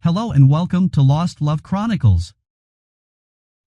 Hello and welcome to Lost Love Chronicles.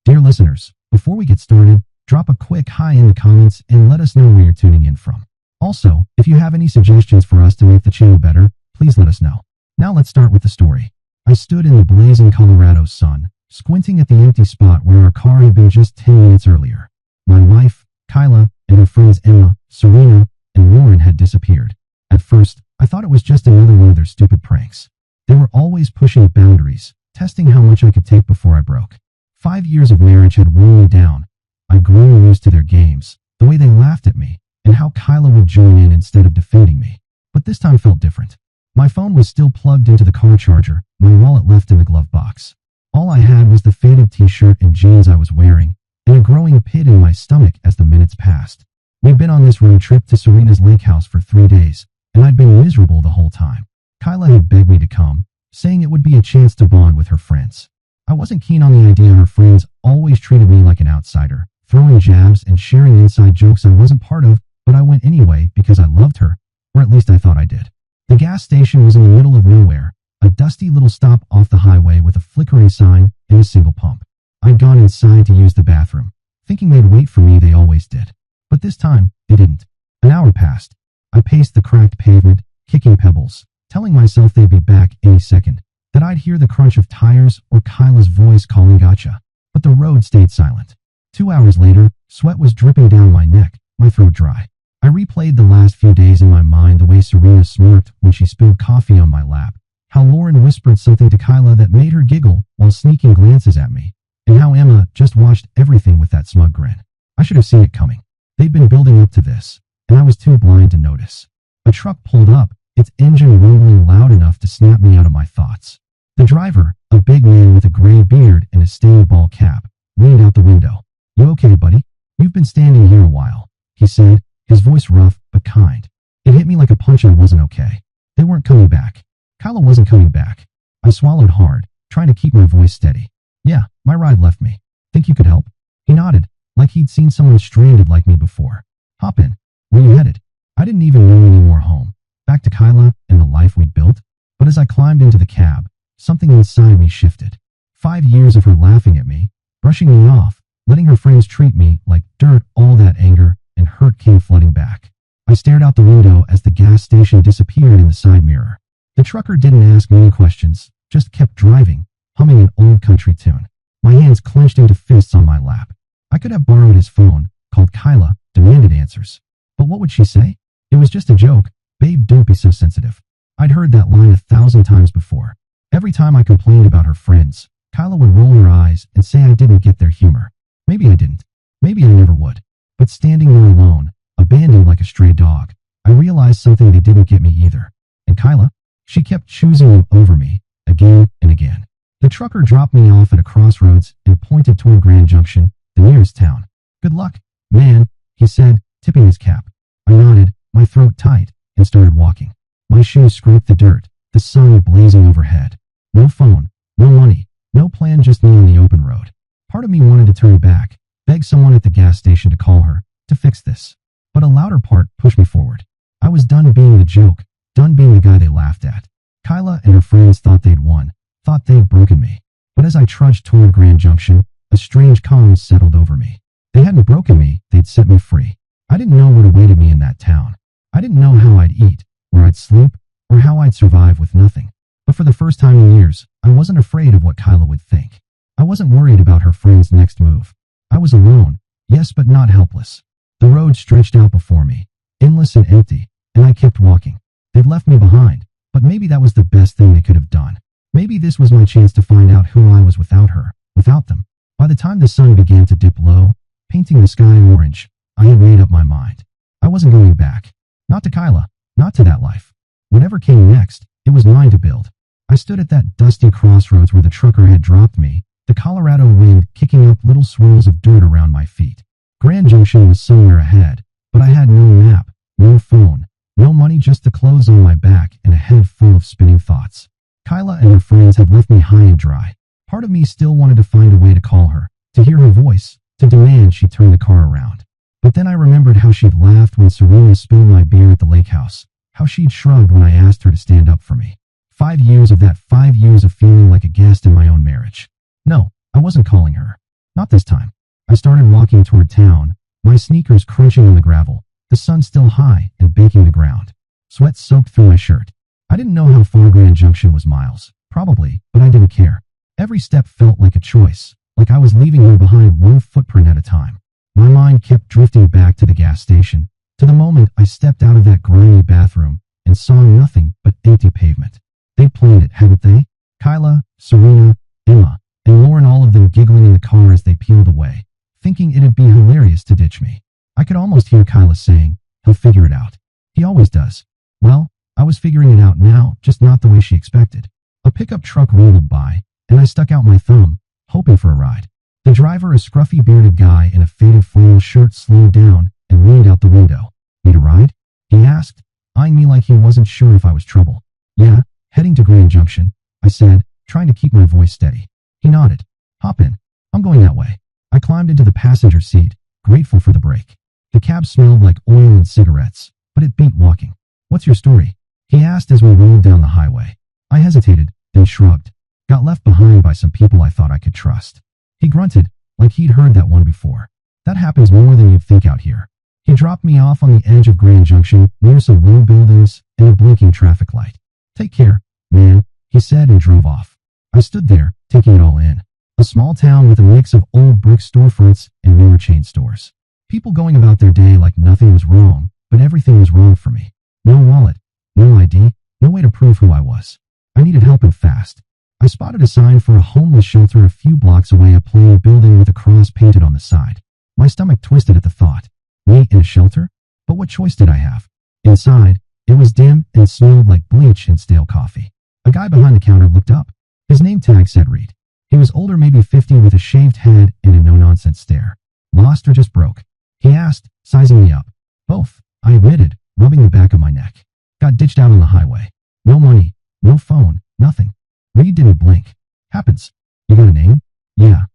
Dear listeners, before we get started, drop a quick hi in the comments and let us know where you're tuning in from. Also, if you have any suggestions for us to make the channel better, please let us know. Now let's start with the story. I stood in the blazing Colorado sun, squinting at the empty spot where our car had been just 10 minutes earlier. My wife, Kyla, and her friends Emma, Serena, and Lauren had disappeared. At first, I thought it was just another one of their stupid pranks. They were always pushing boundaries, testing how much I could take before I broke. 5 years of marriage had worn me down. I grew used to their games, the way they laughed at me, and how Kyla would join in instead of defending me. But this time felt different. My phone was still plugged into the car charger, my wallet left in the glove box. All I had was the faded t-shirt and jeans I was wearing, and a growing pit in my stomach as the minutes passed. We'd been on this road trip to Serena's lake house for 3 days, and I'd been miserable the whole time. Kyla had begged me to come, saying it would be a chance to bond with her friends. I wasn't keen on the idea her friends always treated me like an outsider, throwing jabs and sharing inside jokes I wasn't part of, but I went anyway because I loved her, or at least I thought I did. The gas station was in the middle of nowhere, a dusty little stop off the highway with a flickering sign and a single pump. I'd gone inside to use the bathroom, thinking they'd wait for me. They always did. But this time, they didn't. An hour passed. I paced the cracked pavement, kicking pebbles, telling myself they'd be back any second, that I'd hear the crunch of tires or Kyla's voice calling gotcha. But the road stayed silent. 2 hours later, sweat was dripping down my neck, my throat dry. I replayed the last few days in my mind, the way Serena smirked when she spilled coffee on my lap, how Lauren whispered something to Kyla that made her giggle while sneaking glances at me, and how Emma just watched everything with that smug grin. I should have seen it coming. They'd been building up to this, and I was too blind to notice. A truck pulled up, its engine rumbling loud enough to snap me out of my thoughts. The driver, a big man with a gray beard and a stained ball cap, leaned out the window. "You okay, buddy? You've been standing here a while," he said, his voice rough but kind. It hit me like a punch. I wasn't okay. They weren't coming back. Kyla wasn't coming back. I swallowed hard, trying to keep my voice steady. "Yeah, my ride left me. Think you could help?" He nodded, like he'd seen someone stranded like me before. "Hop in. Where you headed?" I didn't even know any more home. Back to Kyla and the life we'd built? But as I climbed into the cab, something inside me shifted. 5 years of her laughing at me, brushing me off, letting her friends treat me like dirt, all that anger and hurt came flooding back. I stared out the window as the gas station disappeared in the side mirror. The trucker didn't ask many questions, just kept driving, humming an old country tune. My hands clenched into fists on my lap. I could have borrowed his phone, called Kyla, demanded answers. But what would she say? It was just a joke. "Babe, don't be so sensitive." I'd heard that line 1,000 times before. Every time I complained about her friends, Kyla would roll her eyes and say I didn't get their humor. Maybe I didn't. Maybe I never would. But standing there alone, abandoned like a stray dog, I realized something they didn't get me either. And Kyla? She kept choosing them over me, again and again. The trucker dropped me off at a crossroads and pointed toward Grand Junction, the nearest town. "Good luck, man," he said, tipping his cap. I nodded, my throat tight, and started walking. My shoes scraped the dirt, the sun blazing overhead. No phone, no money, no plan, just me on the open road. Part of me wanted to turn back, beg someone at the gas station to call her, to fix this. But a louder part pushed me forward. I was done being the joke, done being the guy they laughed at. Kyla and her friends thought they'd won, thought they'd broken me. But as I trudged toward Grand Junction, a strange calm settled over me. They hadn't broken me, they'd set me free. I didn't know what awaited me in that town. I didn't know how I'd eat, where I'd sleep, or how I'd survive with nothing. But for the first time in years, I wasn't afraid of what Kyla would think. I wasn't worried about her friend's next move. I was alone, yes, but not helpless. The road stretched out before me, endless and empty, and I kept walking. They'd left me behind, but maybe that was the best thing they could have done. Maybe this was my chance to find out who I was without her, without them. By the time the sun began to dip low, painting the sky orange, I had made up my mind. I wasn't going back. Not to Kyla, not to that life. Whatever came next, it was mine to build. I stood at that dusty crossroads where the trucker had dropped me, the Colorado wind kicking up little swirls of dirt around my feet. Grand Junction was somewhere ahead, but I had no map, no phone, no money, just the clothes on my back and a head full of spinning thoughts. Kyla and her friends had left me high and dry. Part of me still wanted to find a way to call her, to hear her voice, to demand she turn the car around. But then I remembered how she'd laughed when Serena spilled my beer at the lake house, how she'd shrugged when I asked her to stand up for me. 5 years of that, 5 years of feeling like guest in my own marriage. No, I wasn't calling her. Not this time. I started walking toward town, my sneakers crunching on the gravel, the sun still high and baking the ground. Sweat soaked through my shirt. I didn't know how far Grand Junction was miles. Probably, but I didn't care. Every step felt like a choice, like I was leaving her behind one footprint at a time. My mind kept drifting back to the gas station, to the moment I stepped out of that grimy bathroom and saw nothing but empty pavement. They planned it, hadn't they? Kyla, Serena, Emma, and Lauren, all of them giggling in the car as they peeled away, thinking it'd be hilarious to ditch me. I could almost hear Kyla saying, "He'll figure it out. He always does." Well, I was figuring it out now, just not the way she expected. A pickup truck rolled by, and I stuck out my thumb, hoping for a ride. The driver, a scruffy bearded guy in a faded flannel shirt, slowed down and leaned out the window. "Need a ride?" he asked, eyeing me like he wasn't sure if I was trouble. "Yeah, heading to Grand Junction," I said, trying to keep my voice steady. He nodded. "Hop in. I'm going that way." I climbed into the passenger seat, grateful for the break. The cab smelled like oil and cigarettes, but it beat walking. "What's your story?" he asked as we rolled down the highway. I hesitated, then shrugged. Got left behind by some people I thought I could trust. He grunted, like he'd heard that one before. "That happens more than you'd think out here." He dropped me off on the edge of Grand Junction, near some low buildings and a blinking traffic light. "Take care, man," he said and drove off. I stood there, taking it all in. A small town with a mix of old brick storefronts and newer chain stores. People going about their day like nothing was wrong, but everything was wrong for me. No wallet, no ID, no way to prove who I was. I needed help and fast. I spotted a sign for a homeless shelter a few blocks away, a plain building with a cross painted on the side. My stomach twisted at the thought. Me in a shelter? But what choice did I have? Inside, it was dim and smelled like bleach and stale coffee. A guy behind the counter looked up. His name tag said Reed. He was older, maybe 50, with a shaved head and a no-nonsense stare. "Lost or just broke?" he asked, sizing me up. "Both," I admitted, rubbing the back of my neck. "Got ditched out on the highway. No money, no phone, nothing." Reed didn't blink. "Happens. You got a name?" "Yeah.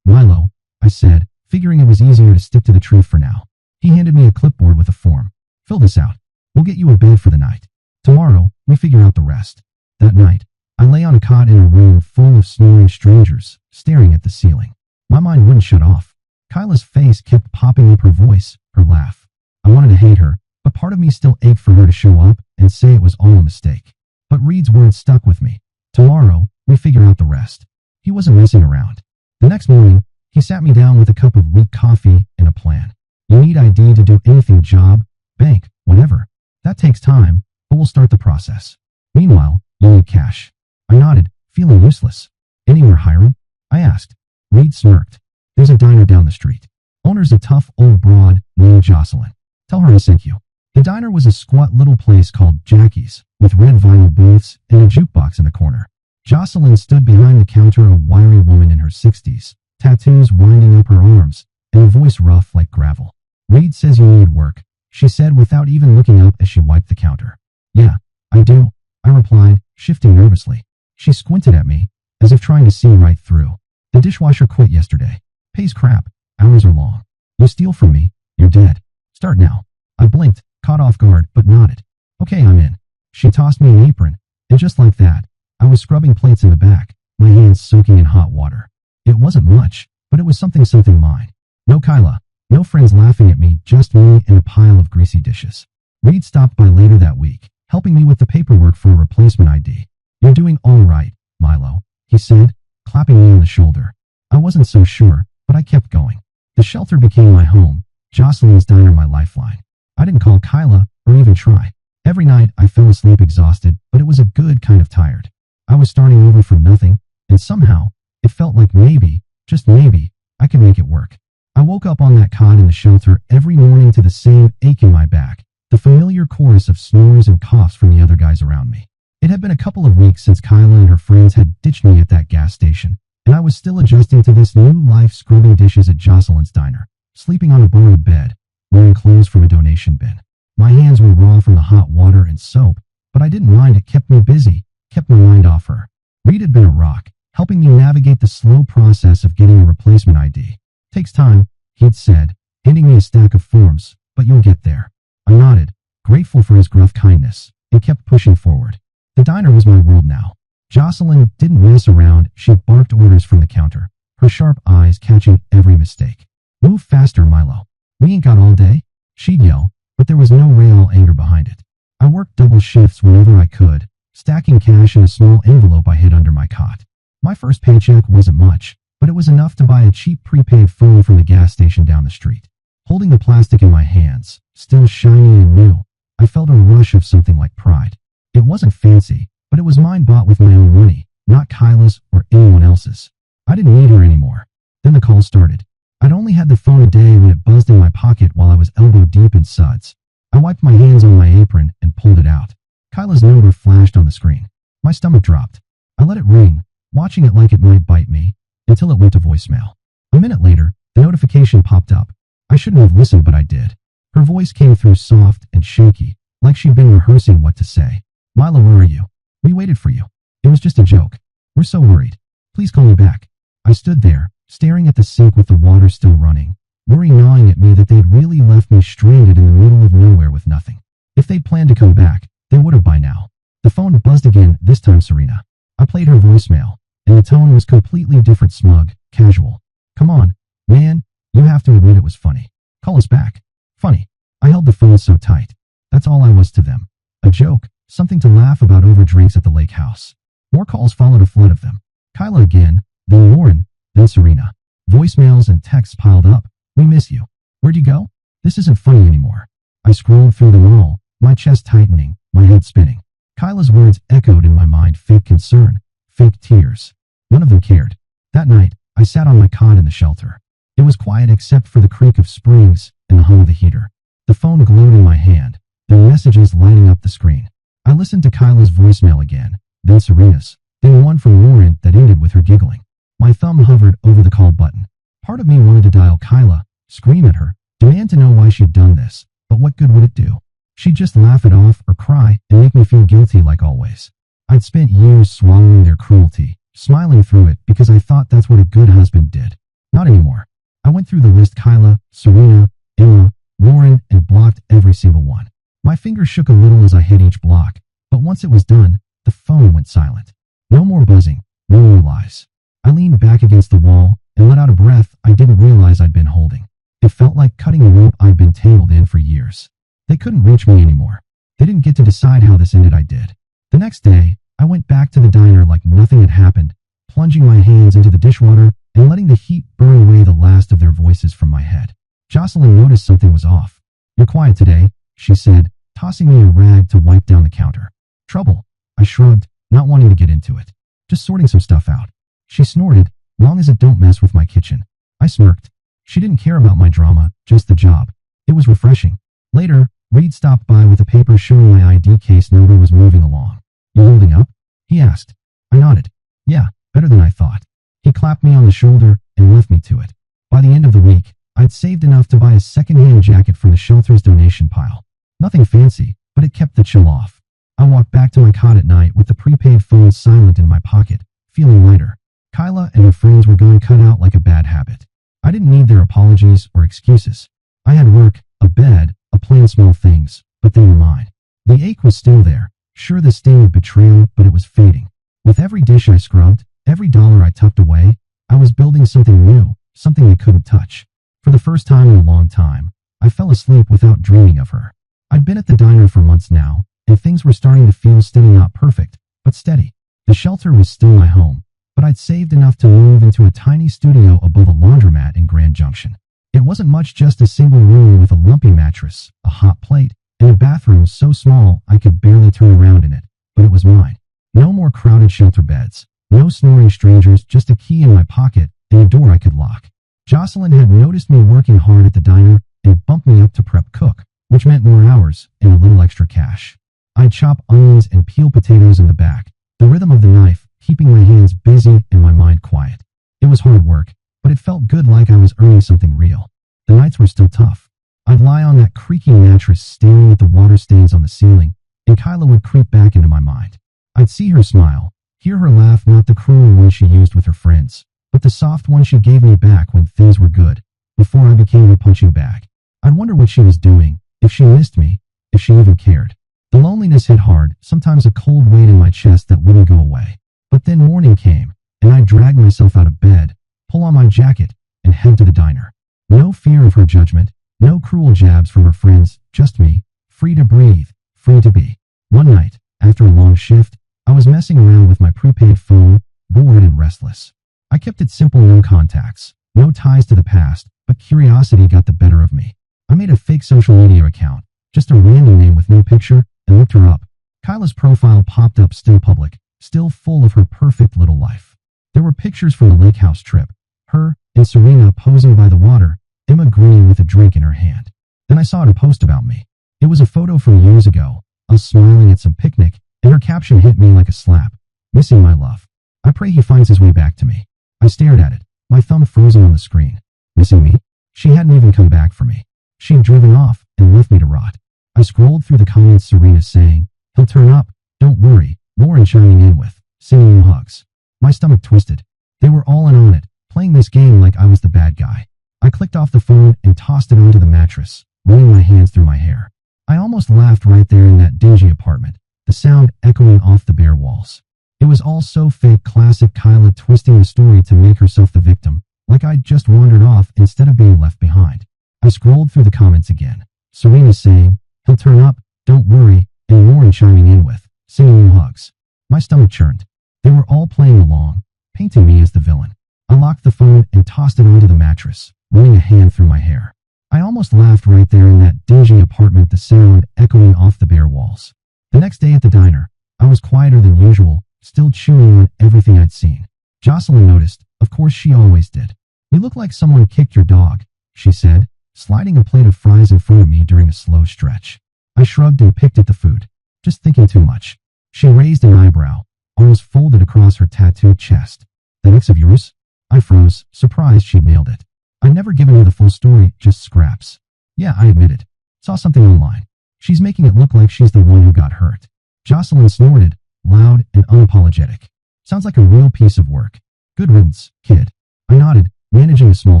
Milo," I said, figuring it was easier to stick to the truth for now. He handed me a clipboard with a form. "Fill this out. We'll get you a bed for the night. Tomorrow, we figure out the rest." That night, I lay on a cot in a room full of snoring strangers, staring at the ceiling. My mind wouldn't shut off. Kyla's face kept popping up, her voice, her laugh. I wanted to hate her, but part of me still ached for her to show up and say it was all a mistake. But Reed's words stuck with me. "Tomorrow, we figure out the rest." He wasn't messing around. The next morning, he sat me down with a cup of weak coffee and a plan. "You need ID to do anything, job, bank, whatever. That takes time, but we'll start the process. Meanwhile, you need cash." I nodded, feeling useless. "Anywhere hiring?" I asked. Reed smirked. "There's a diner down the street. Owner's a tough old broad named Jocelyn. Tell her I sent you." The diner was a squat little place called Jackie's, with red vinyl booths and a jukebox in the corner. Jocelyn stood behind the counter, a wiry woman in her 60s, tattoos winding up her arms, and a voice rough like gravel. "Reed says you need work," she said without even looking up as she wiped the counter. "Yeah, I do," I replied, shifting nervously. She squinted at me, as if trying to see right through. "The dishwasher quit yesterday. Pays crap. Hours are long. You steal from me, you're dead. Start now." I blinked, caught off guard, but nodded. "Okay, I'm in." She tossed me an apron, and just like that, I was scrubbing plates in the back, my hands soaking in hot water. It wasn't much, but it was something mine. No Kyla, no friends laughing at me, just me and a pile of greasy dishes. Reed stopped by later that week, helping me with the paperwork for a replacement ID. "You're doing all right, Milo," he said, clapping me on the shoulder. I wasn't so sure, but I kept going. The shelter became my home, Jocelyn's diner my lifeline. I didn't call Kyla or even try. Every night I fell asleep exhausted, but it was a good kind of tired. I was starting over from nothing, and somehow, it felt like maybe, just maybe, I could make it work. I woke up on that cot in the shelter every morning to the same ache in my back, the familiar chorus of snores and coughs from the other guys around me. It had been a couple of weeks since Kyla and her friends had ditched me at that gas station, and I was still adjusting to this new life, scrubbing dishes at Jocelyn's diner, sleeping on a borrowed bed, wearing clothes from a donation bin. My hands were raw from the hot water and soap, but I didn't mind. It kept me busy, kept my mind off her. Reed had been a rock, helping me navigate the slow process of getting a replacement ID. "Takes time," he'd said, handing me a stack of forms, "but you'll get there." I nodded, grateful for his gruff kindness, and kept pushing forward. The diner was my world now. Jocelyn didn't mess around. She barked orders from the counter, her sharp eyes catching every mistake. "Move faster, Milo. We ain't got all day," she'd yell, but there was no real anger behind it. I worked double shifts whenever I could, stacking cash in a small envelope I hid under my cot. My first paycheck wasn't much, but it was enough to buy a cheap prepaid phone from the gas station down the street. Holding the plastic in my hands, still shiny and new, I felt a rush of something like pride. It wasn't fancy, but it was mine, bought with my own money, not Kyla's or anyone else's. I didn't need her anymore. Then the call started. I'd only had the phone a day when it buzzed in my pocket while I was elbow deep in suds. I wiped my hands on my apron and pulled it out. Kyla's number flashed on the screen. My stomach dropped. I let it ring, watching it like it might bite me, until it went to voicemail. A minute later, the notification popped up. I shouldn't have listened, but I did. Her voice came through soft and shaky, like she'd been rehearsing what to say. "Milo, where are you? We waited for you. It was just a joke. We're so worried. Please call me back." I stood there, staring at the sink with the water still running, worry gnawing at me that they'd really left me stranded in the middle of nowhere with nothing. If they'd planned to come back, they would have by now. The phone buzzed again, this time Serena. I played her voicemail, and the tone was completely different, smug, casual. "Come on, man, you have to admit it was funny. Call us back." Funny. I held the phone so tight. That's all I was to them. A joke, something to laugh about over drinks at the lake house. More calls followed, a flood of them. Kyla again, then Lauren, then Serena. Voicemails and texts piled up. "We miss you. Where'd you go? This isn't funny anymore." I scrolled through them all, my chest tightening, my head spinning. Kyla's words echoed in my mind, fake concern, fake tears. None of them cared. That night, I sat on my cot in the shelter. It was quiet except for the creak of springs and the hum of the heater. The phone glowed in my hand, their messages lighting up the screen. I listened to Kyla's voicemail again, then Serena's, then one from Lauren that ended with her giggling. My thumb hovered over the call button. Part of me wanted to dial Kyla, scream at her, demand to know why she'd done this, but what good would it do? She'd just laugh it off or cry and make me feel guilty like always. I'd spent years swallowing their cruelty, smiling through it because I thought that's what a good husband did. Not anymore. I went through the list: Kyla, Serena, Emma, Lauren, and blocked every single one. My fingers shook a little as I hit each block, but once it was done, the phone went silent. No more buzzing, no more lies. I leaned back against the wall and let out a breath I didn't realize I'd been holding. It felt like cutting a rope I'd been tangled in for years. They couldn't reach me anymore. They didn't get to decide how this ended. I did. The next day, I went back to the diner like nothing had happened, plunging my hands into the dishwater and letting the heat burn away the last of their voices from my head. Jocelyn noticed something was off. "You're quiet today," she said, tossing me a rag to wipe down the counter. "Trouble?" I shrugged, not wanting to get into it. "Just sorting some stuff out." She snorted, "Long as it don't mess with my kitchen." I smirked. She didn't care about my drama, just the job. It was refreshing. Later, Reed stopped by with a paper showing my ID case number was moving along. "You holding up?" he asked. I nodded. "Yeah, better than I thought." He clapped me on the shoulder and left me to it. By the end of the week, I'd saved enough to buy a second-hand jacket from the shelter's donation pile. Nothing fancy, but it kept the chill off. I walked back to my cot at night with the prepaid phone silent in my pocket, feeling lighter. Kyla and her friends were gone, cut out like a bad habit. I didn't need their apologies or excuses. I had work, a bed, a plan, small things, but they were mine. The ache was still there, sure, the sting of betrayal, but it was fading. With every dish I scrubbed, every dollar I tucked away, I was building something new, something they couldn't touch. For the first time in a long time, I fell asleep without dreaming of her. I'd been at the diner for months now, and things were starting to feel steady, not perfect, but steady. The shelter was still my home, but I'd saved enough to move into a tiny studio above a laundromat in Grand Junction. It wasn't much, just a single room with a lumpy mattress, a hot plate, and a bathroom so small I could barely turn around in it, but it was mine. No more crowded shelter beds, no snoring strangers, just a key in my pocket and a door I could lock. Jocelyn had noticed me working hard at the diner and bumped me up to prep cook, which meant more hours and a little extra cash. I'd chop onions and peel potatoes in the back, the rhythm of the knife keeping my hands busy and my mind quiet. It was hard work, but it felt good, like I was earning something real. The nights were still tough. I'd lie on that creaky mattress staring at the water stains on the ceiling, and Kyla would creep back into my mind. I'd see her smile, hear her laugh, not the cruel one she used with her friends, but the soft one she gave me back when things were good, before I became her punching bag. I'd wonder what she was doing, if she missed me, if she even cared. The loneliness hit hard, sometimes a cold weight in my chest that wouldn't go away. But then morning came, and I dragged myself out of bed, pull on my jacket, and head to the diner. No fear of her judgment, no cruel jabs from her friends, just me, free to breathe, free to be. One night, after a long shift, I was messing around with my prepaid phone, bored and restless. I kept it simple, no contacts, no ties to the past, but curiosity got the better of me. I made a fake social media account, just a random name with no picture, and looked her up. Kyla's profile popped up, still public, still full of her perfect little life. There were pictures from the lake house trip, her and Serena posing by the water, Emma grinning with a drink in her hand. Then I saw her post about me. It was a photo from years ago, us smiling at some picnic, and her caption hit me like a slap. Missing my love. I pray he finds his way back to me. I stared at it, my thumb frozen on the screen. Missing me? She hadn't even come back for me. She'd driven off and left me to rot. I scrolled through the comments, Serena saying, "He'll turn up, don't worry," Lauren chiming in with, "Sending you hugs." My stomach twisted. They were all in on it, playing this game like I was the bad guy. I clicked off the phone and tossed it onto the mattress, running my hands through my hair. I almost laughed right there in that dingy apartment, the sound echoing off the bare walls. It was all so fake, classic Kyla twisting the story to make herself the victim, like I'd just wandered off instead of being left behind. I scrolled through the comments again. Serena saying, "He'll turn up, don't worry," and Lauren chiming in with, "Sending you hugs." My stomach churned. They were all playing along, painting me as the villain. I locked the phone and tossed it onto the mattress, running a hand through my hair. I almost laughed right there in that dingy apartment, the sound echoing off the bare walls. The next day at the diner, I was quieter than usual, still chewing on everything I'd seen. Jocelyn noticed, of course she always did. "You look like someone kicked your dog," she said, sliding a plate of fries in front of me during a slow stretch. I shrugged and picked at the food, just thinking too much. She raised an eyebrow, arms folded across her tattooed chest. "That ex of yours?" I froze, surprised she'd nailed it. I'd never given her the full story, just scraps. "Yeah," I admitted. "Saw something online. She's making it look like she's the one who got hurt." Jocelyn snorted, loud and unapologetic. "Sounds like a real piece of work. Good riddance, kid." I nodded, managing a small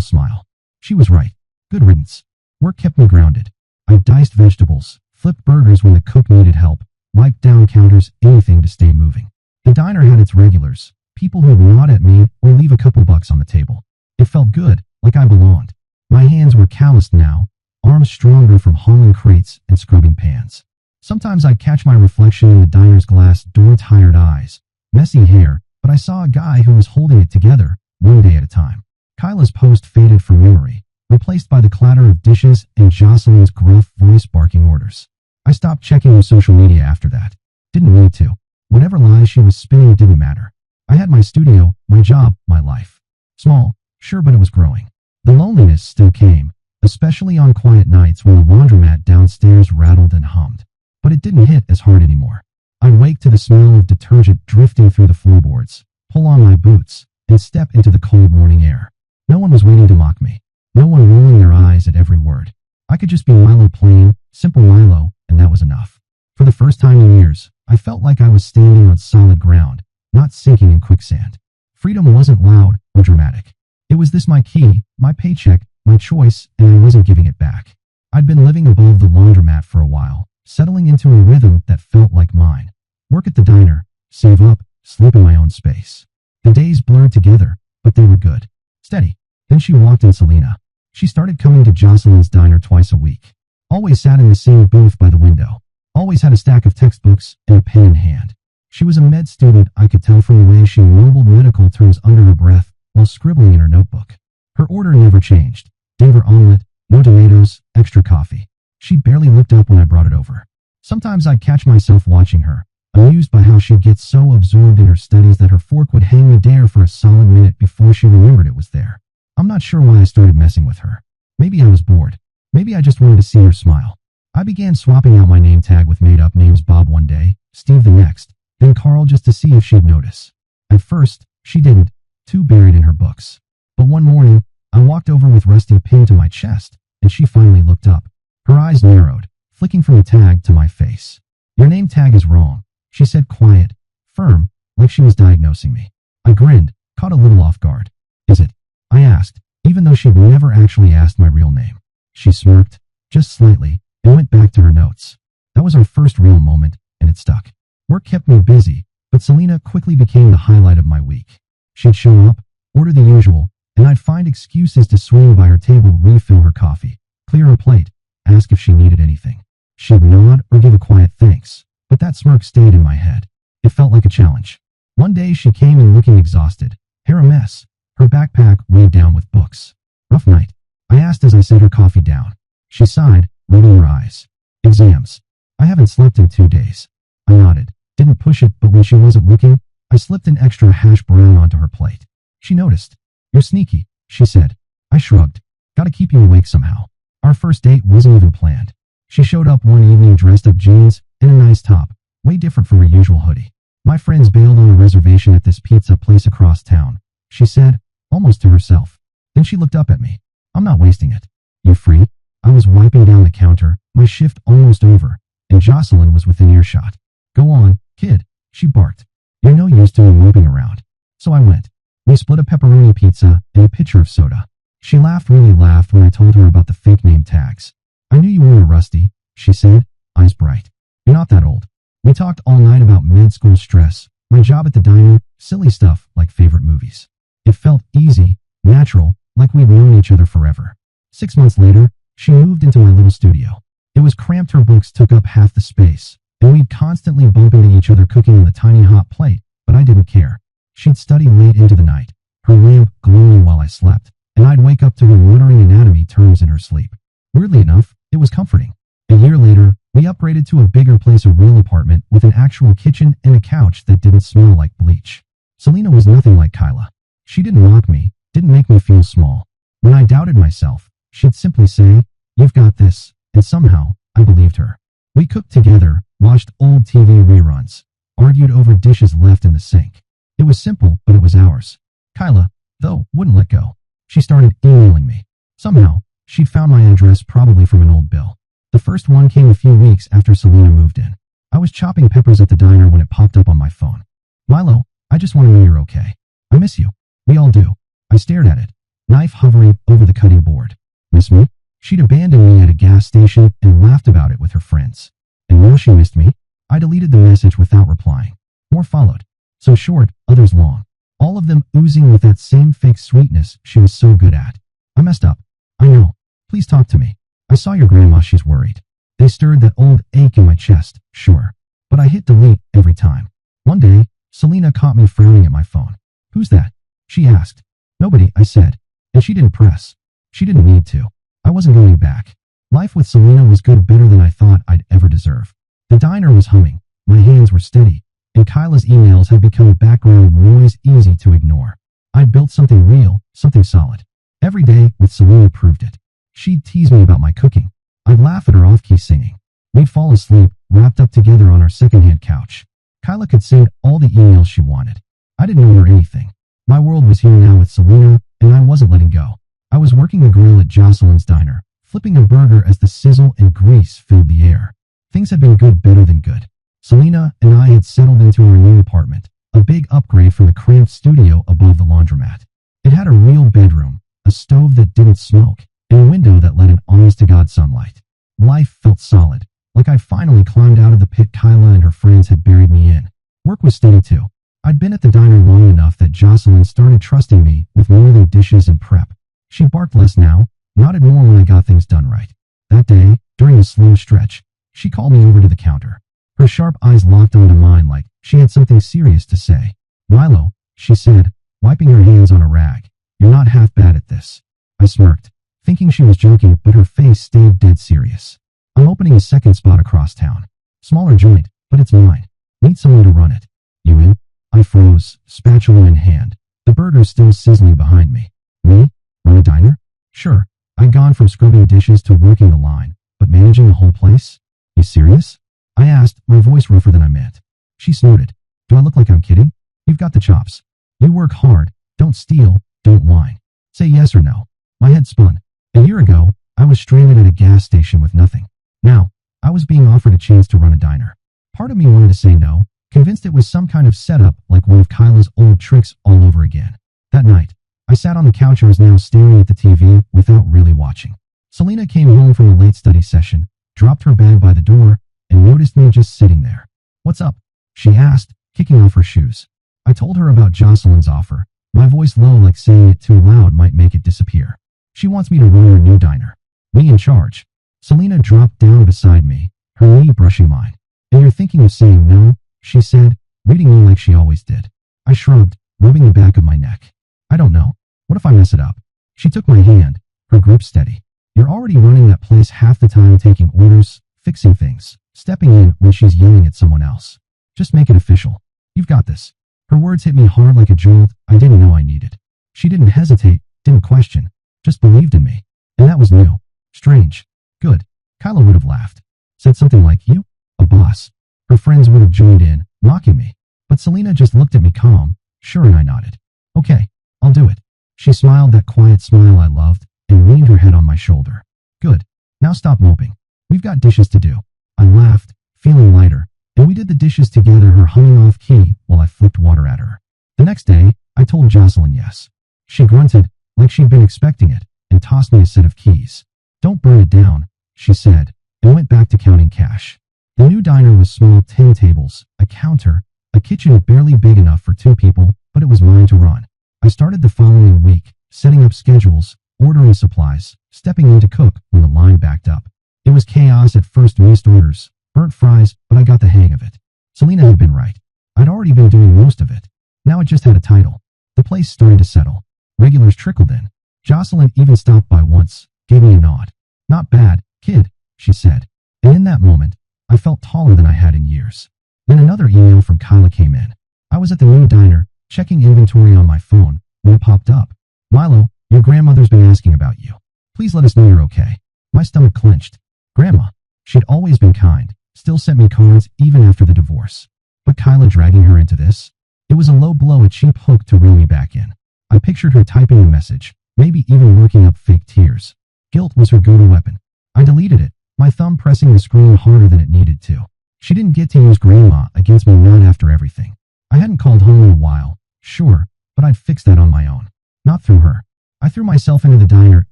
smile. She was right. Good riddance. Work kept me grounded. I diced vegetables, flipped burgers when the cook needed help, wiped down counters, anything to stay moving. The diner had its regulars, people who'd nod at me or leave a couple bucks on the table. It felt good, like I belonged. My hands were calloused now, arms stronger from hauling crates and scrubbing pans. Sometimes I'd catch my reflection in the diner's glass door, tired eyes, messy hair, but I saw a guy who was holding it together, one day at a time. Kyla's post faded from memory, replaced by the clatter of dishes and Jocelyn's gruff voice barking orders. I stopped checking her social media after that. Didn't need to. Whatever lies she was spinning didn't matter. I had my studio, my job, my life. Small, sure, but it was growing. The loneliness still came, especially on quiet nights when the laundromat downstairs rattled and hummed. But it didn't hit as hard anymore. I'd wake to the smell of detergent drifting through the floorboards, pull on my boots, and step into the cold morning air. No one was waiting to mock me. No one rolling their eyes at every word. I could just be Milo, plain, simple Milo, and that was enough. For the first time in years, I felt like I was standing on solid ground, not sinking in quicksand. Freedom wasn't loud or dramatic. It was this: my key, my paycheck, my choice, and I wasn't giving it back. I'd been living above the laundromat for a while, settling into a rhythm that felt like mine. Work at the diner, save up, sleep in my own space. The days blurred together, but they were good. Steady. Then she walked in. Selena. She started coming to Jocelyn's diner twice a week. Always sat in the same booth by the window. Always had a stack of textbooks and a pen in hand. She was a med student, I could tell from the way she mumbled medical terms under her breath while scribbling in her notebook. Her order never changed. Denver omelet, no tomatoes, extra coffee. She barely looked up when I brought it over. Sometimes I'd catch myself watching her, amused by how she'd get so absorbed in her studies that her fork would hang midair for a solid minute before she remembered it was there. I'm not sure why I started messing with her. Maybe I was bored. Maybe I just wanted to see her smile. I began swapping out my name tag with made-up names: Bob one day, Steve the next, then Carl, just to see if she'd notice. At first, she didn't, too buried in her books. But one morning, I walked over with Rusty pinned to my chest, and she finally looked up. Her eyes narrowed, flicking from the tag to my face. "Your name tag is wrong," she said, quiet, firm, like she was diagnosing me. I grinned, caught a little off guard. "Is it?" I asked, even though she'd never actually asked my real name. She smirked, just slightly, and went back to her notes. That was our first real moment, and it stuck. Work kept me busy, But Selena quickly became the highlight of my week. She'd show up, order the usual, and I'd find excuses to swing by her table, refill her coffee, clear her plate, ask if she needed anything. She'd nod or give a quiet thanks, but that smirk stayed in my head. It felt like a challenge. One day she came in looking exhausted, hair a mess, her backpack weighed down with books. Rough night, I asked as I set her coffee down. She sighed, rolling her eyes. Exams. I haven't slept in 2 days. I nodded, didn't push it, but when she wasn't looking, I slipped an extra hash brown onto her plate. She noticed. You're sneaky, she said. I shrugged. Gotta keep you awake somehow. Our first date wasn't even planned. She showed up one evening dressed up jeans and a nice top, way different from her usual hoodie. My friends bailed on a reservation at this pizza place across town, she said, almost to herself. Then she looked up at me. I'm not wasting it. You free? I was wiping down the counter, my shift almost over, and Jocelyn was within earshot. Go on, kid, she barked. You're no use to me moping around. So I went. We split a pepperoni pizza and a pitcher of soda. She really laughed when I told her about the fake name tags. I knew you weren't a Rusty, she said, eyes bright. You're not that old. We talked all night about med school stress, my job at the diner, silly stuff like favorite movies. It felt easy, natural, like we'd known each other forever. 6 months later, she moved into my little studio. It was cramped, her books took up half the space, and we'd constantly bump into each other cooking on the tiny hot plate, but I didn't care. She'd study late into the night, her lamp glowing while I slept, and I'd wake up to her muttering anatomy terms in her sleep. Weirdly enough, it was comforting. A year later, we upgraded to a bigger place, a real apartment with an actual kitchen and a couch that didn't smell like bleach. Selena was nothing like Kyla. She didn't mock me, didn't make me feel small. When I doubted myself, she'd simply say, "You've got this," and somehow, I believed her. We cooked together, watched old TV reruns, argued over dishes left in the sink. It was simple, but it was ours. Kyla, though, wouldn't let go. She started emailing me. Somehow, she'd found my address, probably from an old bill. The first one came a few weeks after Selena moved in. I was chopping peppers at the diner when it popped up on my phone. Milo, I just want to know you're okay. I miss you. We all do. I stared at it, knife hovering over the cutting board. Miss me? She'd abandoned me at a gas station and laughed about it with her friends. And now she missed me? I deleted the message without replying. More followed. Some short, others long. All of them oozing with that same fake sweetness she was so good at. I messed up. I know. Please talk to me. I saw your grandma, she's worried. They stirred that old ache in my chest, sure. But I hit delete every time. One day, Selena caught me frowning at my phone. Who's that? She asked. Nobody, I said. And she didn't press. She didn't need to. I wasn't going back. Life with Selena was good, better than I thought I'd ever deserve. The diner was humming. My hands were steady. And Kyla's emails had become background noise, easy to ignore. I'd built something real, something solid. Every day with Selena proved it. She'd tease me about my cooking. I'd laugh at her off-key singing. We'd fall asleep, wrapped up together on our secondhand couch. Kyla could send all the emails she wanted. I didn't owe her anything. My world was here now with Selena, and I wasn't letting go. I was working the grill at Jocelyn's diner, flipping a burger as the sizzle and grease filled the air. Things had been good, better than good. Selena and I had settled into our new apartment, a big upgrade from the cramped studio above the laundromat. It had a real bedroom, a stove that didn't smoke, and a window that let in honest-to-God sunlight. Life felt solid, like I'd finally climbed out of the pit Kyla and her friends had buried me in. Work was steady too. I'd been at the diner long enough that Jocelyn started trusting me with more than dishes and prep. She barked less now, nodded more when I got things done right. That day, during a slow stretch, she called me over to the counter. Her sharp eyes locked onto mine like she had something serious to say. Milo, she said, wiping her hands on a rag. You're not half bad at this. I smirked, thinking she was joking, but her face stayed dead serious. I'm opening a second spot across town. Smaller joint, but it's mine. Need someone to run it. You in? I froze, spatula in hand. The burger's still sizzling behind me. Me? Run a diner? Sure. I'd gone from scrubbing dishes to working the line, but managing the whole place? You serious? I asked, my voice rougher than I meant. She snorted. Do I look like I'm kidding? You've got the chops. You work hard, don't steal, don't whine. Say yes or no. My head spun. A year ago, I was stranded at a gas station with nothing. Now, I was being offered a chance to run a diner. Part of me wanted to say no, convinced it was some kind of setup like one of Kyla's old tricks all over again. That night, I sat on the couch and was now staring at the TV without really watching. Selena came home from a late study session, dropped her bag by the door, and noticed me just sitting there. What's up? She asked, kicking off her shoes. I told her about Jocelyn's offer, my voice low like saying it too loud might make it disappear. She wants me to run her new diner. Me in charge. Selena dropped down beside me, her knee brushing mine. And you're thinking of saying no? She said, reading me like she always did. I shrugged, rubbing the back of my neck. I don't know. What if I mess it up? She took my hand, her grip steady. You're already running that place half the time, taking orders, fixing things, stepping in when she's yelling at someone else. Just make it official. You've got this. Her words hit me hard like a jolt I didn't know I needed. She didn't hesitate, didn't question, just believed in me. And that was new. Strange. Good. Kyla would have laughed. Said something like, you? A boss. Her friends would have joined in, mocking me. But Selena just looked at me calm, sure, and I nodded. Okay, I'll do it. She smiled that quiet smile I loved and leaned her head on my shoulder. Good. Now stop moping. We've got dishes to do. I laughed, feeling lighter, and we did the dishes together, her humming off key while I flipped water at her. The next day, I told Jocelyn yes. She grunted, like she'd been expecting it, and tossed me a set of keys. Don't burn it down, she said, and went back to counting cash. The new diner was small, 10 tables, a counter, a kitchen barely big enough for 2 people, but it was mine to run. I started the following week, setting up schedules, ordering supplies, stepping in to cook when the line backed up. It was chaos at first, missed orders, burnt fries, but I got the hang of it. Selena had been right. I'd already been doing most of it. Now it just had a title. The place started to settle. Regulars trickled in. Jocelyn even stopped by once, gave me a nod. Not bad, kid, she said. And in that moment, I felt taller than I had in years. Then another email from Kyla came in. I was at the new diner, checking inventory on my phone, when it popped up. Milo, your grandmother's been asking about you. Please let us know you're okay. My stomach clenched. Grandma. She'd always been kind, still sent me cards even after the divorce. But Kyla dragging her into this? It was a low blow, a cheap hook to reel me back in. I pictured her typing a message, maybe even working up fake tears. Guilt was her go-to weapon. I deleted it, my thumb pressing the screen harder than it needed to. She didn't get to use grandma against me, not after everything. I hadn't called home in a while, sure, but I'd fix that on my own. Not through her. I threw myself into the diner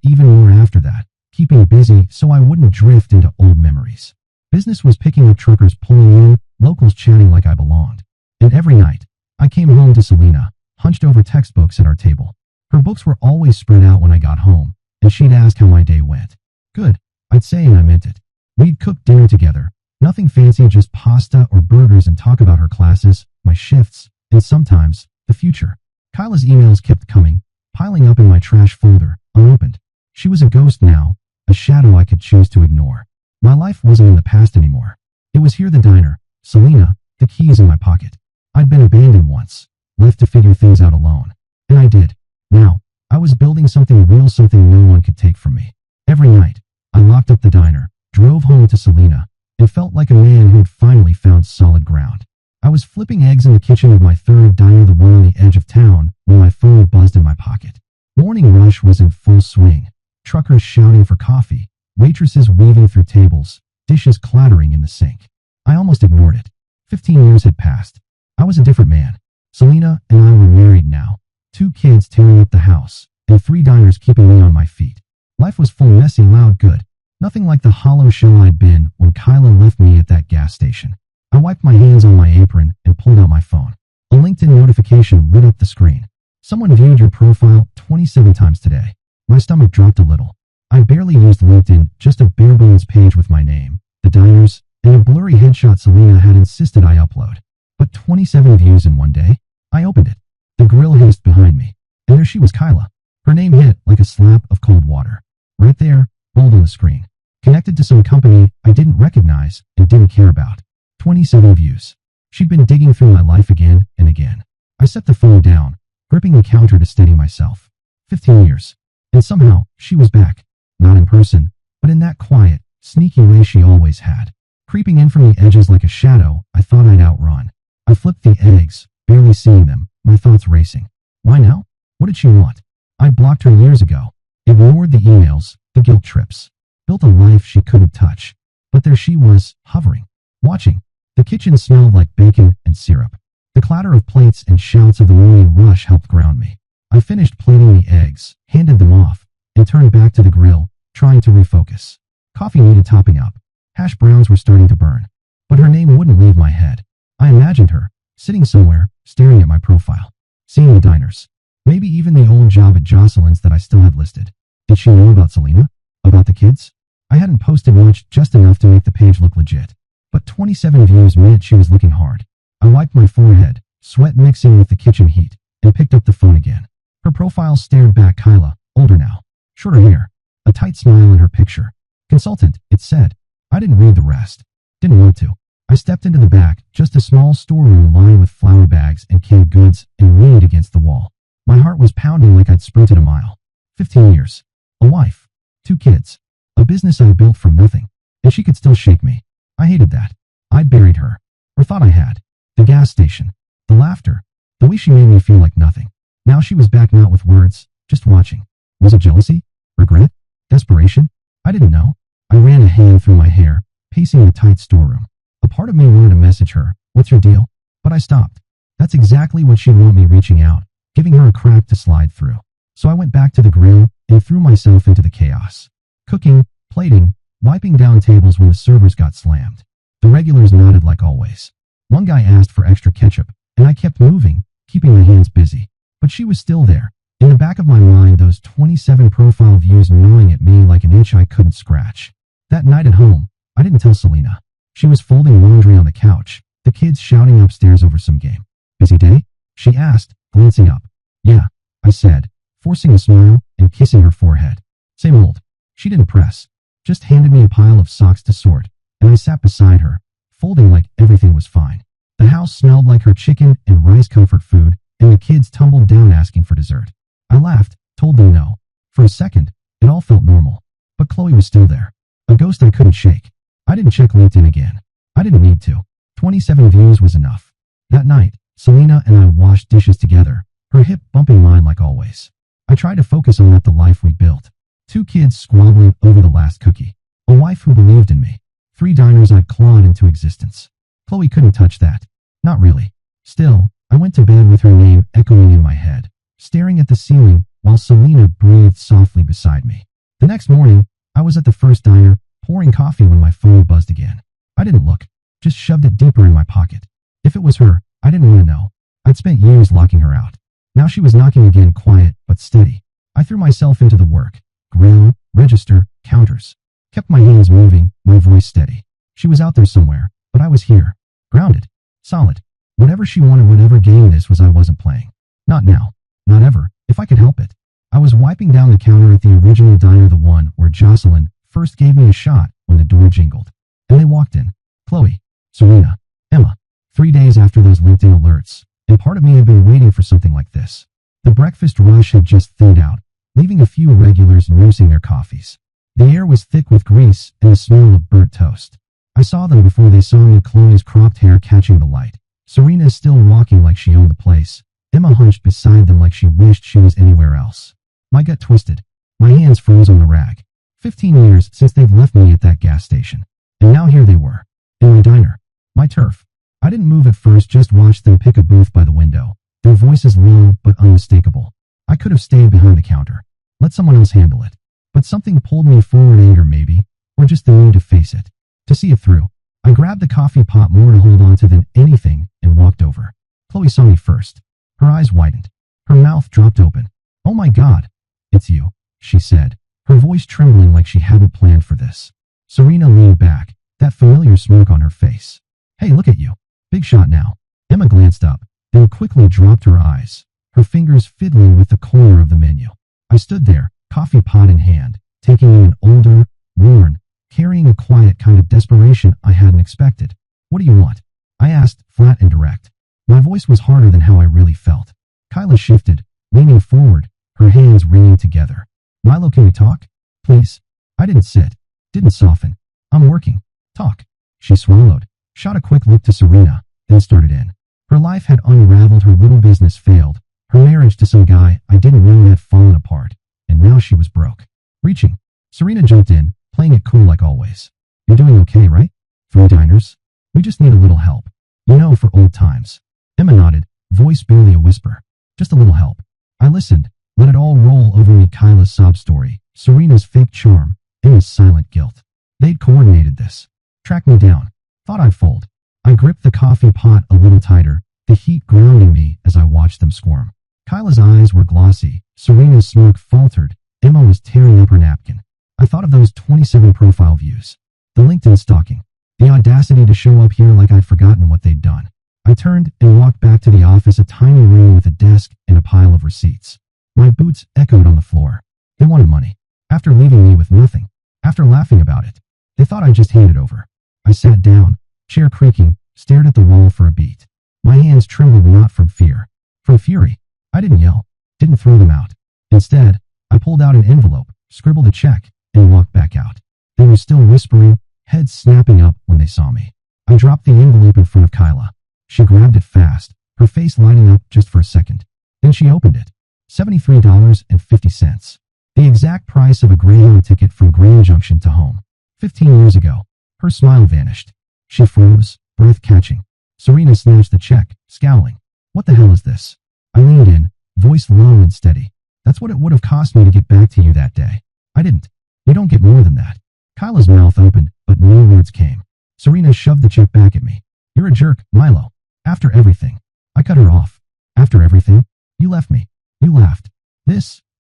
even more after that, keeping busy so I wouldn't drift into old memories. Business was picking up, truckers pulling in, locals chatting like I belonged. And every night, I came home to Selena, hunched over textbooks at our table. Her books were always spread out when I got home, and she'd ask how my day went. Good, I'd say, and I meant it. We'd cook dinner together, nothing fancy, just pasta or burgers, and talk about her classes, my shifts, and sometimes, the future. Kyla's emails kept coming, piling up in my trash folder, unopened. She was a ghost now, a shadow I could choose to ignore. My life wasn't in the past anymore. It was here, the diner, Selena, the keys in my pocket. I'd been abandoned once, left to figure things out alone. And I did. Now, I was building something real, something no one could take from me. Every night, I locked up the diner, drove home to Selena, and felt like a man who'd finally found solid ground. I was flipping eggs in the kitchen of my third diner, the one on the edge of town, when my phone buzzed in my pocket. Morning rush was in full swing. Truckers shouting for coffee, waitresses weaving through tables, dishes clattering in the sink. I almost ignored it. 15 years had passed. I was a different man. Selena and I were married now. 2 kids tearing up the house, and 3 diners keeping me on my feet. Life was full, messy, loud, good. Nothing like the hollow shell I'd been when Kyla left me at that gas station. I wiped my hands on my apron and pulled out my phone. A LinkedIn notification lit up the screen. Someone viewed your profile 27 times today. My stomach dropped a little. I barely used LinkedIn, just a bare bones page with my name, the diners, and a blurry headshot Selena had insisted I upload. But 27 views in one day? I opened it. The grill hissed behind me, and there she was, Kyla. Her name hit like a slap of cold water. Right there, bold on the screen. Connected to some company I didn't recognize and didn't care about. 27 views. She'd been digging through my life again and again. I set the phone down, gripping the counter to steady myself. 15 years. And somehow, she was back. Not in person, but in that quiet, sneaky way she always had. Creeping in from the edges like a shadow I thought I'd outrun. I flipped the eggs, barely seeing them, my thoughts racing. Why now? What did she want? I'd blocked her years ago. Ignored the emails, the guilt trips. Built a life she couldn't touch. But there she was, hovering. Watching. The kitchen smelled like bacon and syrup. The clatter of plates and shouts of the morning rush helped ground me. I finished plating the eggs, handed them off, and turned back to the grill, trying to refocus. Coffee needed topping up. Hash browns were starting to burn. But her name wouldn't leave my head. I imagined her, sitting somewhere, staring at my profile, seeing the diners. Maybe even the old job at Jocelyn's that I still had listed. Did she know about Selena? About the kids? I hadn't posted much, just enough to make the page look legit. But 27 views meant she was looking hard. I wiped my forehead, sweat mixing with the kitchen heat, and picked up the phone again. Her profile stared back. Kyla, older now. Shorter hair. A tight smile in her picture. Consultant, it said. I didn't read the rest. Didn't want to. I stepped into the back, just a small storeroom lined with flour bags and canned goods, and leaned against the wall. My heart was pounding like I'd sprinted a mile. 15 years. A wife. 2 kids. A business I built from nothing. And she could still shake me. I hated that. I'd buried her. Or thought I had. The gas station. The laughter. The way she made me feel like nothing. Now she was back, not with words, just watching. Was it jealousy? Regret? Desperation? I didn't know. I ran a hand through my hair, pacing the tight storeroom. A part of me wanted to message her, "What's your deal?" But I stopped. That's exactly what she'd want me, reaching out, giving her a crack to slide through. So I went back to the grill and threw myself into the chaos. Cooking, plating, wiping down tables when the servers got slammed. The regulars nodded like always. One guy asked for extra ketchup, and I kept moving, keeping my hands busy. But she was still there. In the back of my mind, those 27 profile views gnawing at me like an itch I couldn't scratch. That night at home, I didn't tell Selena. She was folding laundry on the couch, the kids shouting upstairs over some game. "Busy day?" she asked, glancing up. "Yeah," I said, forcing a smile and kissing her forehead. "Same old." She didn't press, just handed me a pile of socks to sort, and I sat beside her, folding like everything was fine. The house smelled like her chicken and rice comfort food, and the kids tumbled down asking for dessert. I laughed, told them no. For a second, it all felt normal. But Chloe was still there. A ghost I couldn't shake. I didn't check LinkedIn again. I didn't need to. 27 views was enough. That night, Selena and I washed dishes together, her hip bumping mine like always. I tried to focus on the life we built. 2 kids squabbling over the last cookie. A wife who believed in me. 3 diners I'd clawed into existence. Chloe couldn't touch that. Not really. Still, I went to bed with her name echoing in my head, staring at the ceiling while Selena breathed softly beside me. The next morning, I was at the first diner, pouring coffee when my phone buzzed again. I didn't look, just shoved it deeper in my pocket. If it was her, I didn't want to know. I'd spent years locking her out. Now she was knocking again, quiet but steady. I threw myself into the work. Grill, register, counters. Kept my hands moving, my voice steady. She was out there somewhere, but I was here. Grounded. Solid. Whatever she wanted, whatever game this was, I wasn't playing. Not now. Not ever, if I could help it. I was wiping down the counter at the original diner, the one where Jocelyn first gave me a shot, when the door jingled. And they walked in. Chloe, Serena, Emma. 3 days after those LinkedIn alerts, and part of me had been waiting for something like this. The breakfast rush had just thinned out, leaving a few regulars nursing their coffees. The air was thick with grease and the smell of burnt toast. I saw them before they saw me, Chloe's cropped hair catching the light. Serena still walking like she owned the place. Emma hunched beside them like she wished she was anywhere else. My gut twisted. My hands froze on the rag. 15 years since they'd left me at that gas station. And now here they were. In my diner. My turf. I didn't move at first, just watched them pick a booth by the window. Their voices low but unmistakable. I could have stayed behind the counter. Let someone else handle it. But something pulled me forward, anger maybe, or just the need to face it. To see it through. I grabbed the coffee pot, more to hold on to than anything, and walked over. Chloe saw me first. Her eyes widened. Her mouth dropped open. "Oh my God. It's you," she said, her voice trembling like she hadn't planned for this. Serena leaned back, that familiar smirk on her face. "Hey, look at you. Big shot now." Emma glanced up, then quickly dropped her eyes, her fingers fiddling with the corner of the menu. I stood there, coffee pot in hand, taking in an older, worn, carrying a quiet kind of desperation I hadn't expected. "What do you want?" I asked, flat and direct. My voice was harder than how I really felt. Kyla shifted, leaning forward, her hands wringing together. "Milo, can we talk? Please?" I didn't sit, didn't soften. "I'm working. Talk." She swallowed, shot a quick look to Serena, then started in. Her life had unraveled, her little business failed, her marriage to some guy I didn't know had fallen apart, and now she was broke. Reaching. Serena jumped in, playing it cool like always. "You're doing okay, right? 3 diners? We just need a little help. You know, for old times." Emma nodded, voice barely a whisper. "Just a little help." I listened, let it all roll over me. Kyla's sob story, Serena's fake charm, Emma's silent guilt. They'd coordinated this. Tracked me down. Thought I'd fold. I gripped the coffee pot a little tighter, the heat grounding me as I watched them squirm. Kyla's eyes were glossy. Serena's smirk faltered. Emma was tearing up her napkin. I thought of those 27 profile views. The LinkedIn stalking. The audacity to show up here like I'd forgotten what they'd done. I turned and walked back to the office, a tiny room with a desk and a pile of receipts. My boots echoed on the floor. They wanted money. After leaving me with nothing. After laughing about it. They thought I'd just hand it over. I sat down, chair creaking, stared at the wall for a beat. My hands trembled, not from fear. From fury. I didn't yell. Didn't throw them out. Instead, I pulled out an envelope, scribbled a check, and walked back out. They were still whispering, heads snapping up when they saw me. I dropped the envelope in front of Kyla. She grabbed it fast, her face lighting up just for a second. Then she opened it. $73.50. The exact price of a Greyhound ticket from Grand Junction to home. 15 years ago. Her smile vanished. She froze, breath catching. Serena snatched the check, scowling. What the hell is this? I leaned in, voice low and steady. That's what it would have cost me to get back to you that day. I didn't. You don't get more than that. Kyla's mouth opened, but no words came. Serena shoved the check back at me. You're a jerk, Milo. After everything. I cut her off. After everything? You left me. You laughed.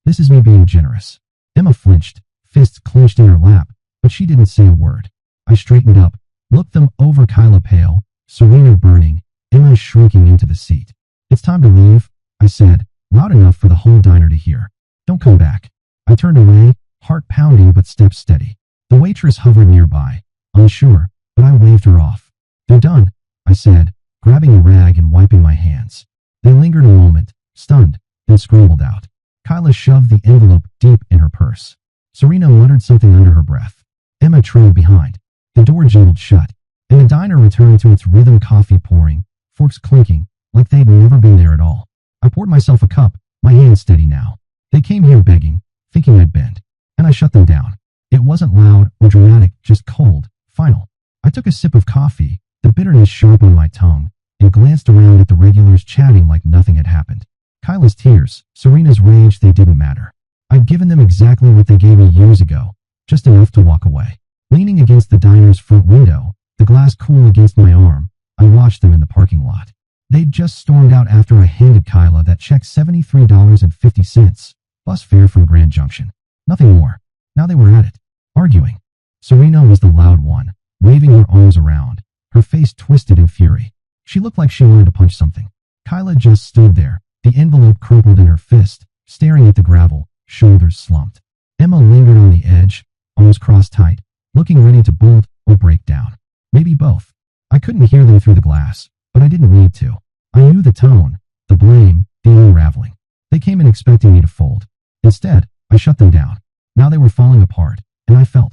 This is me being generous. Emma flinched, fists clenched in her lap, but she didn't say a word. I straightened up, looked them over, Kyla pale, Serena burning, Emma shrinking into the seat. It's time to leave, I said, loud enough for the whole diner to hear. Don't come back. I turned away, heart pounding but steps steady. The waitress hovered nearby, unsure, but I waved her off. They're done, I said, grabbing a rag and wiping my hands. They lingered a moment, stunned, then scrambled out. Kyla shoved the envelope deep in her purse. Serena muttered something under her breath. Emma trailed behind. The door jingled shut, and the diner returned to its rhythm, coffee pouring, forks clinking, like they'd never been there at all. I poured myself a cup, my hands steady now. They came here begging, thinking I'd bend, and I shut them down. It wasn't loud or dramatic, just cold, final. I took a sip of coffee, the bitterness sharp on my tongue, and glanced around at the regulars chatting like nothing had happened. Kyla's tears, Serena's rage, they didn't matter. I'd given them exactly what they gave me years ago, just enough to walk away. Leaning against the diner's front window, the glass cool against my arm, I watched them in the parking lot. They'd just stormed out after I handed Kyla that check, $73.50, bus fare from Grand Junction. Nothing more. Now they were at it, arguing. Serena was the loud one, waving her arms around, her face twisted in fury. She looked like she wanted to punch something. Kyla just stood there, the envelope crumpled in her fist, staring at the gravel, shoulders slumped. Emma lingered on the edge, arms crossed tight, looking ready to bolt or break down. Maybe both. I couldn't hear them through the glass, but I didn't need to. I knew the tone, the blame, the unraveling. They came in expecting me to fold. Instead, I shut them down. Now they were falling apart, and I felt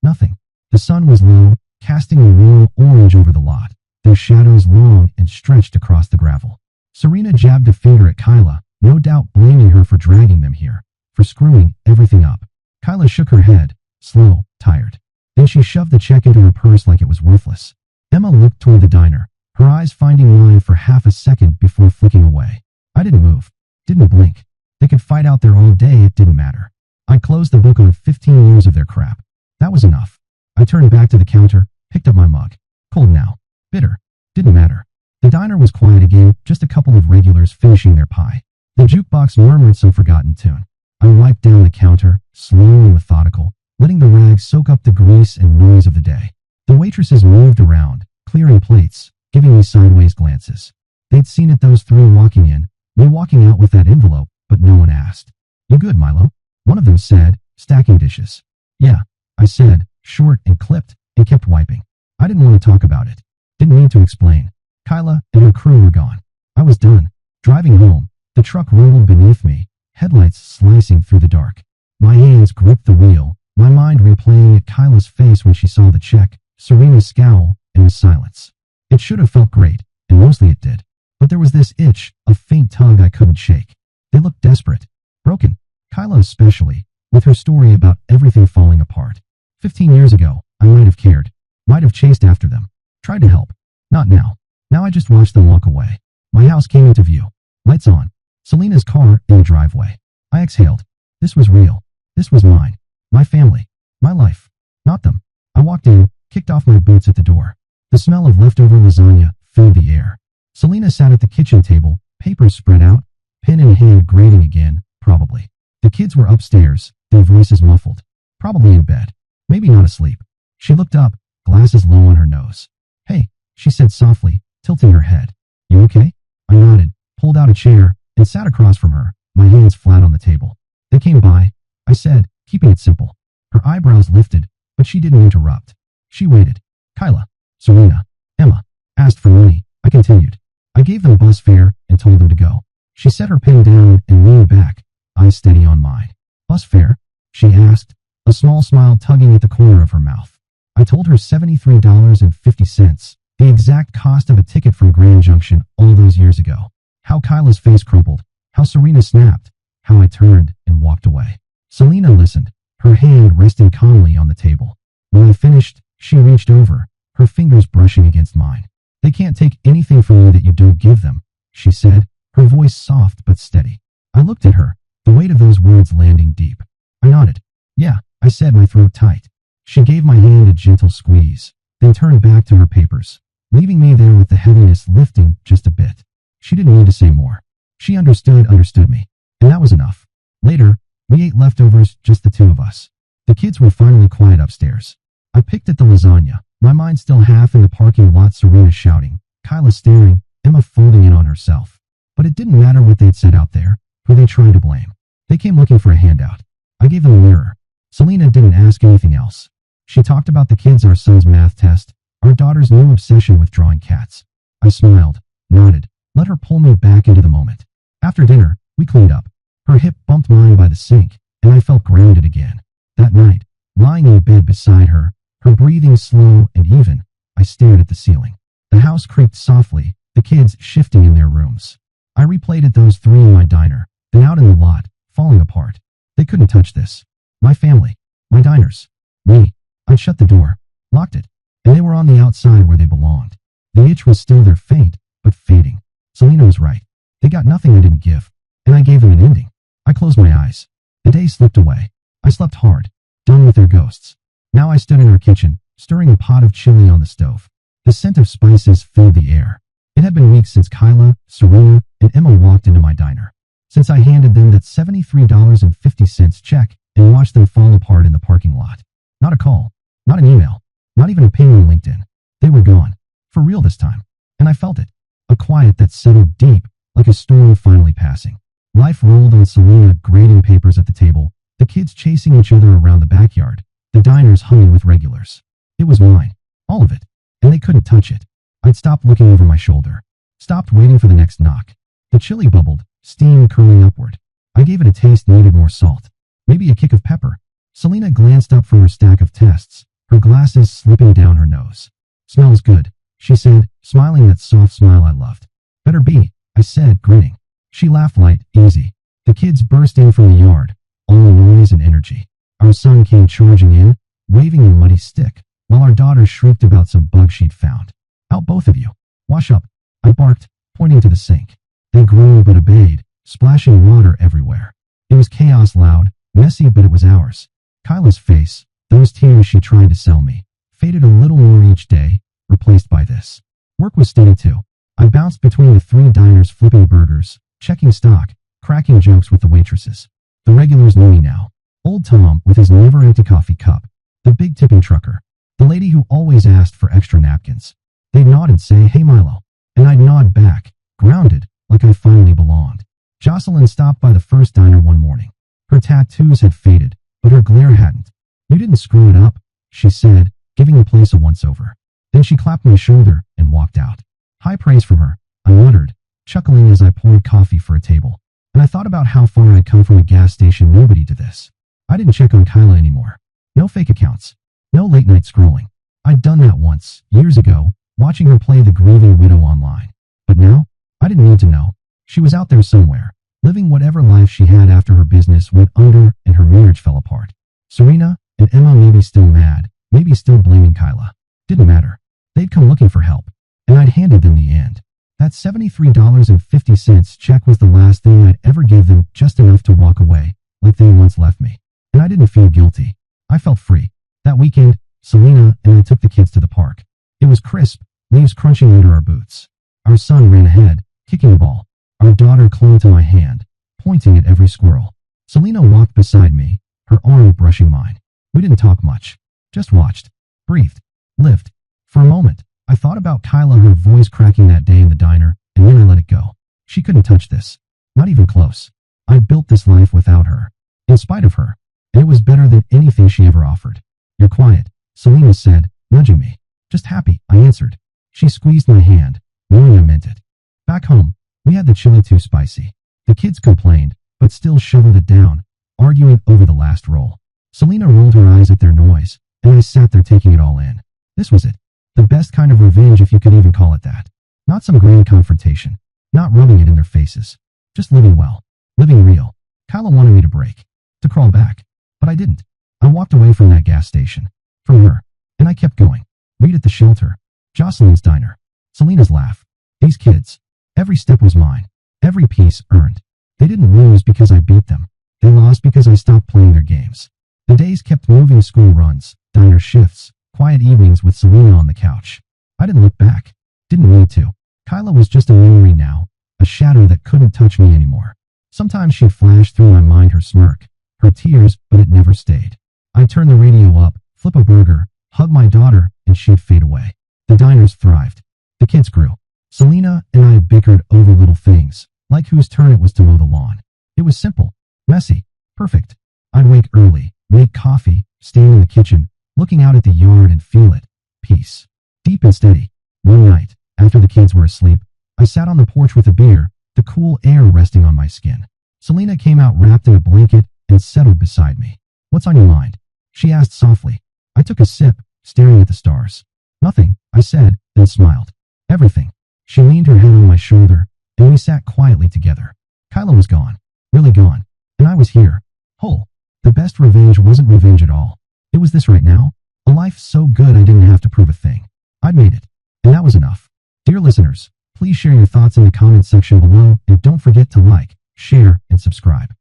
nothing. The sun was low, casting a warm orange over the lot, their shadows long and stretched across the gravel. Serena jabbed a finger at Kyla, no doubt blaming her for dragging them here, for screwing everything up. Kyla shook her head, slow, tired. Then she shoved the check into her purse like it was worthless. Emma looked toward the diner, her eyes finding mine for half a second before flicking away. I didn't move, didn't blink. They could fight out there all day, it didn't matter. I closed the book on 15 years of their crap. That was enough. I turned back to the counter, picked up my mug. Cold now. Bitter. Didn't matter. The diner was quiet again, just a couple of regulars finishing their pie. The jukebox murmured some forgotten tune. I wiped down the counter, slow and methodical, letting the rag soak up the grease and noise of the day. The waitresses moved around, clearing plates, giving me sideways glances. They'd seen it, those three walking in, me walking out with that envelope, but no one asked. You good, Milo? One of them said, stacking dishes. Yeah, I said, short and clipped, and kept wiping. I didn't want to talk about it. Didn't need to explain. Kyla and her crew were gone. I was done. Driving home, the truck rumbled beneath me, headlights slicing through the dark. My hands gripped the wheel, my mind replaying at Kyla's face when she saw the check, Serena's scowl, and the silence. It should have felt great, and mostly it did. But there was this itch, a faint tug I couldn't shake. They looked desperate. Broken. Kyla especially, with her story about everything falling apart. 15 years ago, I might have cared. Might have chased after them. Tried to help. Not now. Now I just watched them walk away. My house came into view. Lights on. Selena's car in the driveway. I exhaled. This was real. This was mine. My family. My life. Not them. I walked in, kicked off my boots at the door. The smell of leftover lasagna filled the air. Selena sat at the kitchen table, papers spread out, pen in hand grading again, probably. The kids were upstairs, their voices muffled. Probably in bed. Maybe not asleep. She looked up, glasses low on her nose. "Hey," she said softly, tilting her head. "You okay?" I nodded, pulled out a chair, and sat across from her, my hands flat on the table. "They came by," I said, keeping it simple. Her eyebrows lifted, but she didn't interrupt. She waited. "Kyla, Serena, Emma asked for money," I continued. "I gave them bus fare and told them to go." She set her pen down and leaned back, eyes steady on mine. "Bus fare?" she asked, a small smile tugging at the corner of her mouth. I told her $73.50, the exact cost of a ticket from Grand Junction all those years ago. How Kyla's face crumpled, how Serena snapped, how I turned and walked away. Selena listened, her hand resting calmly on the table. When I finished, she reached over, her fingers brushing against mine. "They can't take anything from you that you don't give them," she said, her voice soft but steady. I looked at her, the weight of those words landing deep. I nodded. "Yeah," I said, my throat tight. She gave my hand a gentle squeeze, then turned back to her papers, leaving me there with the heaviness lifting just a bit. She didn't need to say more. She understood me, and that was enough. Later, we ate leftovers, just the two of us. The kids were finally quiet upstairs. I picked at the lasagna, my mind still half in the parking lot, Serena shouting, Kyla staring, Emma folding in on herself. But it didn't matter what they'd said out there, who they tried to blame. They came looking for a handout. I gave them a mirror. Selena didn't ask anything else. She talked about the kids, our son's math test, our daughter's new obsession with drawing cats. I smiled, nodded, let her pull me back into the moment. After dinner, we cleaned up. Her hip bumped mine by the sink, and I felt grounded again. That night, lying in bed beside her, her breathing slow and even, I stared at the ceiling. The house creaked softly, the kids shifting in their rooms. I replayed at those three in my diner, then out in the lot, falling apart. They couldn't touch this. My family, my diners, me. I'd shut the door, locked it, and they were on the outside where they belonged. The itch was still there, faint, but fading. Selena was right. They got nothing I didn't give, and I gave them an ending. I closed my eyes. The day slipped away. I slept hard, done with their ghosts. Now I stood in our kitchen, stirring a pot of chili on the stove. The scent of spices filled the air. It had been weeks since Kyla, Serena, and Emma walked into my diner. Since I handed them that $73.50 check and watched them fall apart in the parking lot. Not a call, not an email, not even a ping on LinkedIn. They were gone. For real this time. And I felt it. A quiet that settled deep, like a storm finally passing. Life rolled on. Selena grading papers at the table, the kids chasing each other around the backyard, the diners humming with regulars. It was mine. All of it. And they couldn't touch it. I'd stopped looking over my shoulder. Stopped waiting for the next knock. The chili bubbled, steam curling upward. I gave it a taste, needed more salt. Maybe a kick of pepper. Selena glanced up from her stack of tests, her glasses slipping down her nose. "Smells good," she said, smiling that soft smile I loved. "Better be," I said, grinning. She laughed light, easy. The kids burst in from the yard, all noise and energy. Our son came charging in, waving a muddy stick, while our daughter shrieked about some bug she'd found. "Out both of you. Wash up," I barked, pointing to the sink. They groaned but obeyed, splashing water everywhere. It was chaos, loud, messy, but it was ours. Kyla's face, those tears she tried to sell me, faded a little more each day, replaced by this. Work was steady too. I bounced between the three diners, flipping burgers, checking stock, cracking jokes with the waitresses. The regulars knew me now. Old Tom with his never-empty coffee cup, the big tipping trucker, the lady who always asked for extra napkins. They'd nod and say, "Hey Milo," and I'd nod back, grounded, like I finally belonged. Jocelyn stopped by the first diner one morning. Her tattoos had faded, but her glare hadn't. "You didn't screw it up," she said, giving the place a once-over. Then she clapped my shoulder and walked out. High praise from her, I muttered, chuckling as I poured coffee for a table. And I thought about how far I'd come from a gas station nobody to this. I didn't check on Kyla anymore. No fake accounts. No late-night scrolling. I'd done that once, years ago, watching her play the grieving widow online. But now, I didn't need to know. She was out there somewhere, living whatever life she had after her business went under and her marriage fell apart. Serena and Emma maybe still mad, maybe still blaming Kyla. Didn't matter. They'd come looking for help, and I'd handed them the end. That $73.50 check was the last thing I'd ever give them, just enough to walk away, like they once left me. And I didn't feel guilty. I felt free. That weekend, Selena and I took the kids to the park. It was crisp, leaves crunching under our boots. Our son ran ahead, kicking the ball. Our daughter clung to my hand, pointing at every squirrel. Selena walked beside me, her arm brushing mine. We didn't talk much, just watched, breathed, lived. For a moment, I thought about Kyla, her voice cracking that day in the diner, and then I let it go. She couldn't touch this. Not even close. I built this life without her, in spite of her, and it was better than anything she ever offered. You're quiet, Selena said, nudging me. Just happy, I answered. She squeezed my hand, knowing I meant it. Back home, we had the chili too spicy. The kids complained, but still shoveled it down, arguing over the last roll. Selena rolled her eyes at their noise, and I sat there taking it all in. This was it. The best kind of revenge, if you could even call it that. Not some grand confrontation. Not rubbing it in their faces. Just living well. Living real. Kyla wanted me to break. To crawl back. But I didn't. I walked away from that gas station. From her. And I kept going. Reed at the shelter. Jocelyn's diner. Selena's laugh. These kids. Every step was mine. Every piece earned. They didn't lose because I beat them. They lost because I stopped playing their games. The days kept moving, school runs, diner shifts, quiet evenings with Selena on the couch. I didn't look back. Didn't need to. Kyla was just a memory now, a shadow that couldn't touch me anymore. Sometimes she'd flash through my mind, her smirk, her tears, but it never stayed. I'd turn the radio up, flip a burger, hug my daughter, and she'd fade away. The diners thrived. The kids grew. Selena and I bickered over little things, like whose turn it was to mow the lawn. It was simple, messy, perfect. I'd wake early, make coffee, stand in the kitchen, looking out at the yard and feel it. Peace. Deep and steady. One night, after the kids were asleep, I sat on the porch with a beer, the cool air resting on my skin. Selena came out wrapped in a blanket and settled beside me. What's on your mind? She asked softly. I took a sip, staring at the stars. Nothing, I said, then smiled. Everything. She leaned her head on my shoulder, and we sat quietly together. Kyla was gone. Really gone. And I was here. Whole. The best revenge wasn't revenge at all. It was this right now. A life so good I didn't have to prove a thing. I'd made it. And that was enough. Dear listeners, please share your thoughts in the comments section below, and don't forget to like, share, and subscribe.